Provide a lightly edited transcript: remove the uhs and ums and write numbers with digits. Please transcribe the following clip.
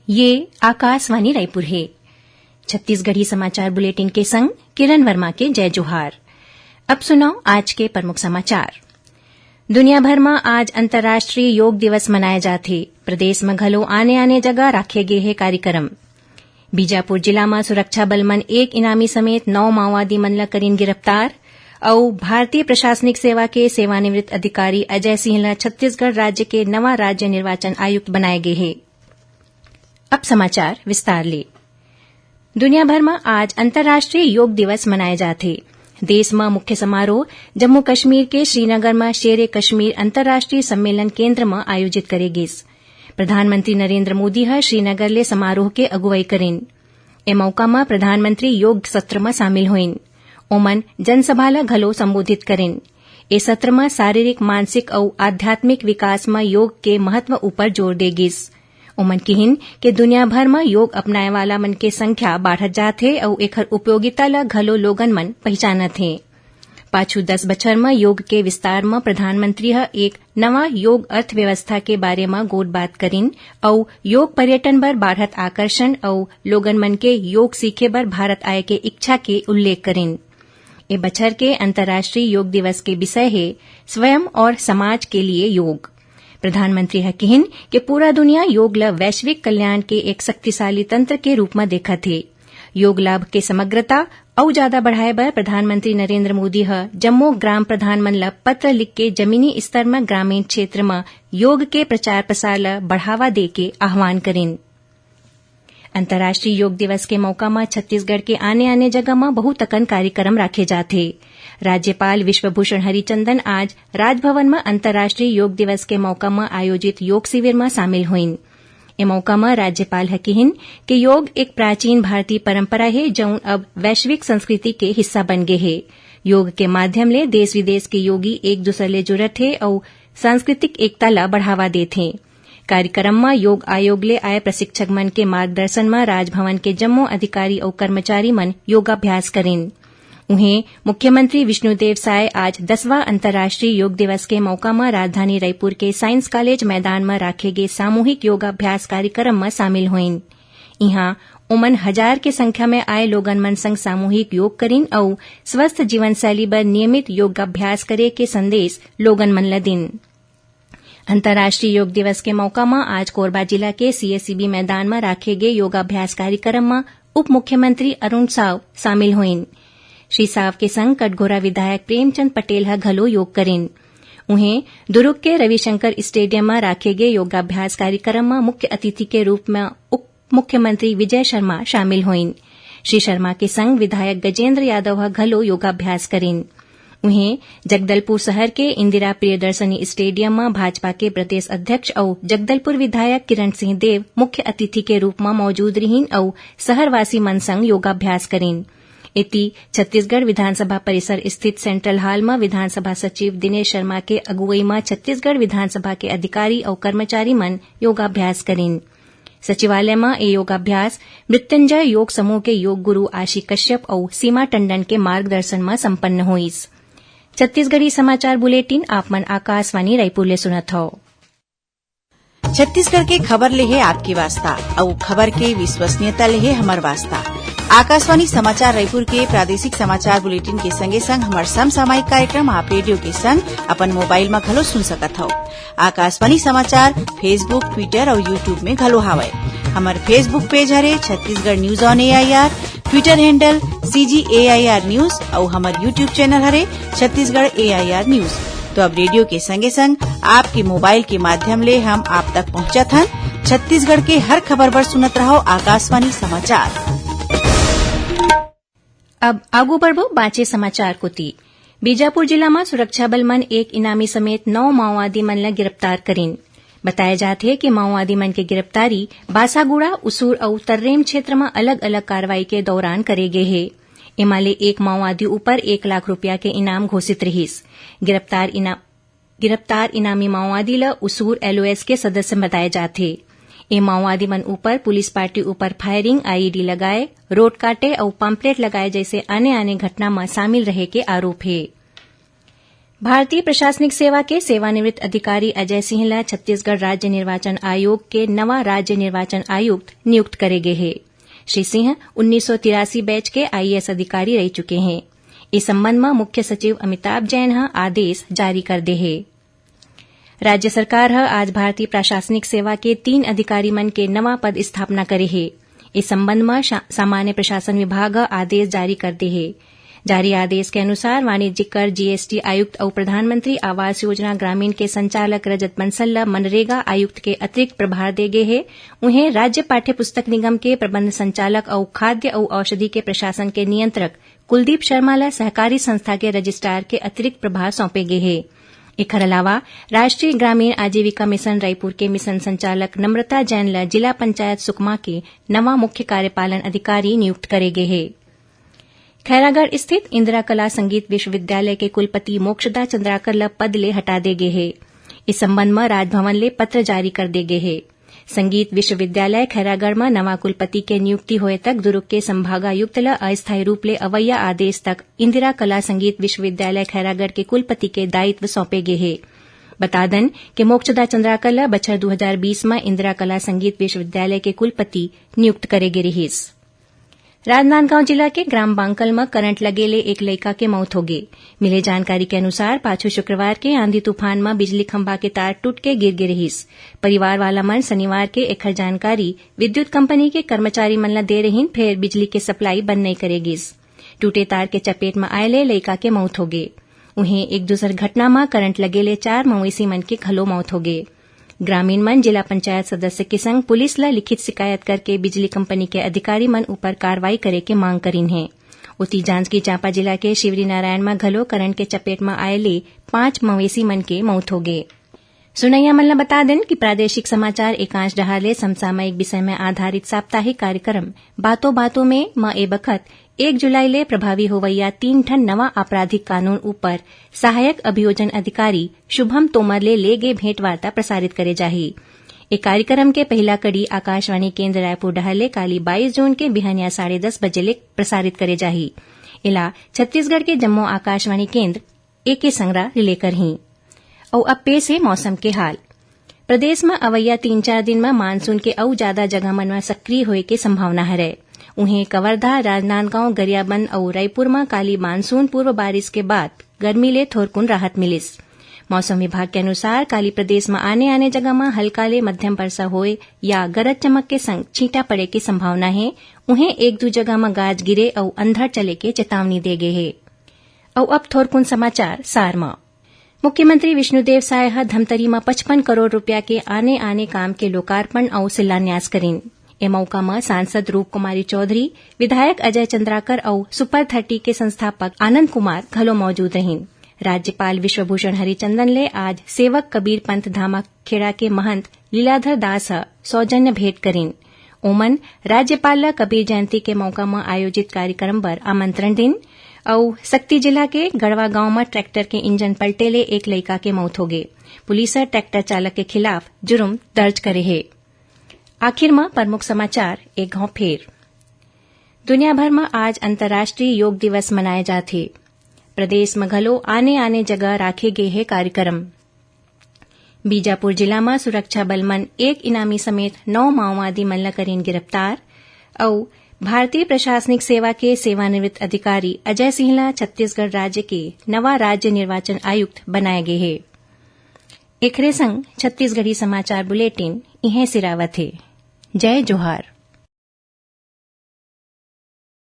ये आकाशवाणी रायपुर है। छत्तीसगढ़ी समाचार बुलेटिन के संग किरण वर्मा के जय जोहार। अब सुनाओ आज के प्रमुख समाचार। दुनिया भर में आज अंतर्राष्ट्रीय योग दिवस मनाया जाथे। प्रदेश में घलो आने आने जगह राखे गे हे कार्यक्रम। बीजापुर जिला में सुरक्षा बल मन एक इनामी समेत 9 माओवादी मन ला करीन गिरफ्तार। और भारतीय प्रशासनिक सेवा के सेवानिवृत्त अधिकारी अजय सिंह ला छत्तीसगढ़ राज्य के नवा राज्य निर्वाचन आयुक्त बनाए गए हैं। अब समाचार विस्तार ले। दुनिया भर में आज अंतर्राष्ट्रीय योग दिवस मनाए जाथे। देश में मुख्य समारोह जम्मू कश्मीर के श्रीनगर में शेर कश्मीर अंतर्राष्ट्रीय सम्मेलन केंद्र में आयोजित करे गिस। प्रधानमंत्री नरेंद्र मोदी ह श्रीनगर ले समारोह के अगुवाई करेन। ए मौका में प्रधानमंत्री योग सत्र में शामिल होइन। ओमन जनसभा ला घलो संबोधित करेन। ए सत्र में शारीरिक, मानसिक और आध्यात्मिक विकास में योग के महत्व ऊपर जोर दे गिस। ओमन कहिन कि दुनिया भर में योग अपनाए वाला मन के संख्या बढ़त जात हे और एकर उपयोगिता ला घलो लोगन मन पहचानत हे। पाछू 10 बछर में योग के विस्तार में प्रधानमंत्री ह एक नवा योग अर्थव्यवस्था के बारे में गोट बात करिन और योग पर्यटन बर बढ़त आकर्षण और लोगन मन के योग सीखे बर भारत आए के इच्छा के उल्लेख करिन। ए बछर के अंतर्राष्ट्रीय योग दिवस के विषय है स्वयं और समाज के लिए योग। प्रधानमंत्री ह कहिन कि पूरा दुनिया योग ला वैश्विक कल्याण के एक शक्तिशाली तंत्र के रूप में देखत हे। योग लाभ के समग्रता और ज्यादा बढ़ाए बर प्रधानमंत्री नरेंद्र मोदी ह जम्मो ग्राम प्रधान मन ला पत्र लिख के जमीनी स्तर में ग्रामीण क्षेत्र में योग के प्रचार प्रसार ला बढ़ावा दे के आह्वान करेन। अंतर्राष्ट्रीय योग दिवस के मौका में छत्तीसगढ़ के आने आने जगह में बहुतकन कार्यक्रम राखे जाथे। राज्यपाल विश्वभूषण हरिचंदन आज राजभवन में अंतर्राष्ट्रीय योग दिवस के मौका में आयोजित योग शिविर में शामिल हुईन। ए मौका में राज्यपाल ह कहिन कि योग एक प्राचीन भारतीय परंपरा है जौन अब वैश्विक संस्कृति के हिस्सा बन गए है। योग के माध्यम ले देश विदेश के योगी एक दूसरे ले जुड़त हे और सांस्कृतिक एकता ला बढ़ावा देत हे। कार्यक्रम में योग आयोग ले आए प्रशिक्षक मन के मार्गदर्शन में राजभवन के जम्मो अधिकारी और कर्मचारी मन योगाभ्यास करेन। उन्हें मुख्यमंत्री विष्णुदेव साय आज 10वां अंतर्राष्ट्रीय योग दिवस के मौका में राजधानी रायपुर के साइंस कॉलेज मैदान में राखे गए सामूहिक योगाभ्यास कार्यक्रम में शामिल हुईन। यहां उमन 1000 के संख्या में आए लोगन मन संग सामूहिक योग करीन और स्वस्थ जीवन शैली पर नियमित योगाभ्यास करे के संदेश लोगन मन ला दिन। अंतर्राष्ट्रीय योग दिवस के मौका में आज कोरबा जिला के सीएसईबी मैदान में राखे गए योगाभ्यास कार्यक्रम में उप मुख्यमंत्री अरुण साव शामिल हुईन। श्री साव के संग कटघोरा विधायक प्रेमचंद पटेल ह घलो योग करेन। उन्हें दुर्ग के रविशंकर स्टेडियम में राखे गए योगाभ्यास कार्यक्रम में मुख्य अतिथि के रूप में उप मुख्यमंत्री विजय शर्मा शामिल हुईन। श्री शर्मा के संग विधायक गजेंद्र यादव ह घलो योगाभ्यास करेन। उन्हें जगदलपुर शहर के इंदिरा प्रियदर्शनी स्टेडियम में भाजपा के प्रदेश अध्यक्ष और जगदलपुर विधायक किरण सिंह देव मुख्य अतिथि के रूप में मौजूद रहीन और शहरवासी मन संग योगाभ्यास करेन। इति छत्तीसगढ़ विधानसभा परिसर स्थित सेंट्रल हॉल में विधानसभा सचिव दिनेश शर्मा के अगुवाई में छत्तीसगढ़ विधानसभा के अधिकारी और कर्मचारी मन योगाभ्यास करेन। सचिवालय में ये योगाभ्यास मृत्युंजय योग समूह के योग गुरु आशी कश्यप और सीमा टंडन के मार्गदर्शन में संपन्न हुईस। छत्तीसगढ़ी समाचार बुलेटिन आप मन आकाशवाणी रायपुर ले सुनत हो। छत्तीसगढ़ के खबर ले है आपकी वास्ता और खबर के विश्वसनीयता ले है हमार वास्ता। आकाशवाणी समाचार रायपुर के प्रादेशिक समाचार बुलेटिन के संगे संग हमार समसामयिक कार्यक्रम आप रेडियो के संग अपन मोबाइल में घलो सुन सकत हो। आकाशवाणी समाचार फेसबुक, ट्विटर और यूट्यूब में घलो हावय। हमार फेसबुक पेज हरे Chhattisgarh news on AIR, Twitter handle CGAIR news और हमार यूट्यूब चैनल हरे छत्तीसगढ़ AIR न्यूज। तो अब रेडियो के संगे संग आपके मोबाइल के माध्यम ले हम आप तक पहुंचत हन। छत्तीसगढ़ के हर खबर पर सुनत रहो आकाशवाणी समाचार। अब आगू बढ़बो बाँचे समाचार कोती। बीजापुर जिला में सुरक्षा बल मन एक इनामी समेत 9 माओवादी मन ला गिरफ्तार करेन। बताया जाते है कि माओवादी मन की गिरफ्तारी बासागुड़ा, उसूर और तर्रेम क्षेत्र में अलग अलग कार्रवाई के दौरान करे गए है। इमाले एक माओवादी ऊपर 1 लाख रुपया के इनाम घोषित रहीस। गिरफ्तार इनामी माओवादी ला उसूर LOS के सदस्य बताए जाते। ए माओवादी मन ऊपर पुलिस पार्टी ऊपर फायरिंग, IED लगाए, रोड काटे और पंपलेट लगाए जैसे आने घटना में शामिल रहे के आरोप है। भारतीय प्रशासनिक सेवा के सेवानिवृत्त अधिकारी अजय सिंहला छत्तीसगढ़ राज्य निर्वाचन आयोग के नवा राज्य निर्वाचन आयुक्त नियुक्त करे गए हैं। श्री सिंह 1983 बैच के आईएएस अधिकारी रह चुके हैं। इस संबंध में मुख्य सचिव अमिताभ जैन आदेश जारी कर दे है। राज्य सरकार आज भारतीय प्रशासनिक सेवा के 3 अधिकारी मन के नवा पद स्थापना करे है। इस संबंध में सामान्य प्रशासन विभाग आदेश जारी कर दे है। जारी आदेश के अनुसार वाणिज्यिक कर जीएसटी आयुक्त और प्रधानमंत्री आवास योजना ग्रामीण के संचालक रजत बंसल मनरेगा आयुक्त के अतिरिक्त प्रभार दे गए हैं। उन्हें राज्य पाठ्य पुस्तक निगम के प्रबंध संचालक और खाद्य और औषधि के प्रशासन के नियंत्रक कुलदीप शर्मा सहकारी संस्था के रजिस्ट्रार के अतिरिक्त प्रभार सौंपे गए हैं। एकर अलावा राष्ट्रीय ग्रामीण आजीविका मिशन रायपुर के मिशन संचालक नम्रता जैन जिला पंचायत सुकमा के नवा मुख्य कार्यपालन अधिकारी नियुक्त करे गए हैं। खैरागढ़ स्थित इंदिरा कला संगीत विश्वविद्यालय के कुलपति मोक्षदा चंद्राकर पद ले हटा दे गए हैं। इस संबंध में राजभवन ले पत्र जारी कर दे गए हैं। संगीत विश्वविद्यालय खैरागढ़ में नवा कुलपति के नियुक्ति होए तक दुर्ग के संभागायुक्त अस्थायी रूप ले अवैया आदेश तक इंदिरा कला संगीत विश्वविद्यालय खैरागढ़ के कुलपति के दायित्व सौंपे गए हैं। बता दें कि मोक्षदा चंद्राकर बछर 2020 में इंदिरा कला संगीत विश्वविद्यालय के कुलपति नियुक्त करे गए रही। राजनांदगांव जिला के ग्राम बांकल में करंट लगेले एक लड़का के मौत हो गई। मिले जानकारी के अनुसार पाछू शुक्रवार के आंधी तूफान में बिजली खंभा के तार टूट के गिर गए रहीस। परिवार वाला मन शनिवार के एखर जानकारी विद्युत कंपनी के कर्मचारी मन ला दे रहीन, फिर बिजली के सप्लाई बंद नहीं करेगिस। टूटे तार के चपेट में आयले लड़का के मौत हो गई। उन्हें एक दूसर घटना में करंट लगेले 4 मवेशी मन के घलो मौत हो गई। ग्रामीण मन जिला पंचायत सदस्य के संग पुलिस ला लिखित शिकायत करके बिजली कंपनी के अधिकारी मन ऊपर कार्रवाई करे के मांग करीन है। उती जांजगीर चांपा जिला के शिवरी नारायण में घलो करंट के चपेट में आयले 5 मवेशी मन के मौत हो गए। सुनैया मन ला बता दें कि प्रादेशिक समाचार एकांश डहाले समसामयिक विषय में आधारित साप्ताहिक कार्यक्रम बातों बातों में ए बखत 1 जुलाई ले प्रभावी होवैया 3 ठन नवा आपराधिक कानून ऊपर सहायक अभियोजन अधिकारी शुभम तोमर ले गए भेंट वार्ता प्रसारित करे जाही। एक कार्यक्रम के पहला कड़ी आकाशवाणी केंद्र रायपुर डहाले काली 22 जून के बिहानिया 10:30 बजे ले प्रसारित करे जाही। इला छत्तीसगढ़ के जम्मू आकाशवाणी केंद्र एके संगरा रिले करही। और अब पेश है मौसम के हाल। प्रदेश में अवैया 3-4 दिन में मानसून के अउ ज्यादा जगह मन में सक्रिय होए के संभावना है। उन्हें कवर्धा, राजनांदगांव, गरियाबंद और रायपुर में काली मानसून पूर्व बारिश के बाद गर्मी ले थोरकुन राहत मिलिस। मौसम विभाग के अनुसार काली प्रदेश में आने जगह में हल्का ले मध्यम वर्षा होए या गरज चमक के संग छींटा पड़े की संभावना है। उन्हें 1-2 जगह में गाज गिरे और अंधड़ चले के चेतावनी दे गए है। और अब थोरकुन समाचार सार में। मुख्यमंत्री विष्णुदेव साय धमतरी में 55 करोड़ रुपया के आने काम के लोकार्पण और शिलान्यास करीन। ए मौका में सांसद रूप कुमारी चौधरी, विधायक अजय चंद्राकर और सुपर 30 के संस्थापक आनंद कुमार घलो मौजूद रहीन। राज्यपाल विश्वभूषण हरिचंदन ले आज सेवक कबीर पंथ धामा खेड़ा के महंत लीलाधर दास सौजन्य भेंट करीन। ओमन राज्यपाल कबीर जयंती के मौका में आयोजित कार्यक्रम पर आमंत्रण दिन। और सक्ती जिला के गढ़वा गांव में ट्रैक्टर के इंजन पलटे ले एक लड़का के मौत हो गए। पुलिस ट्रैक्टर चालक के खिलाफ जुर्म दर्ज करे है। आखिर में प्रमुख समाचार एक गांव फेर। दुनिया भर में आज अंतर्राष्ट्रीय योग दिवस मनाए जाते। प्रदेश में घलो आने जगह राखे गए है कार्यक्रम। बीजापुर जिला में सुरक्षा बल मन 1 इनामी समेत 9 माओवादी मन ला करीन गिरफ्तार। और भारतीय प्रशासनिक सेवा के सेवानिवृत्त अधिकारी अजय सिंहला छत्तीसगढ़ राज्य के नवा राज्य निर्वाचन आयुक्त बनाए गए हैं। एकरे संग छत्तीसगढ़ी समाचार बुलेटिन इहें सिरावत है। जय जोहार।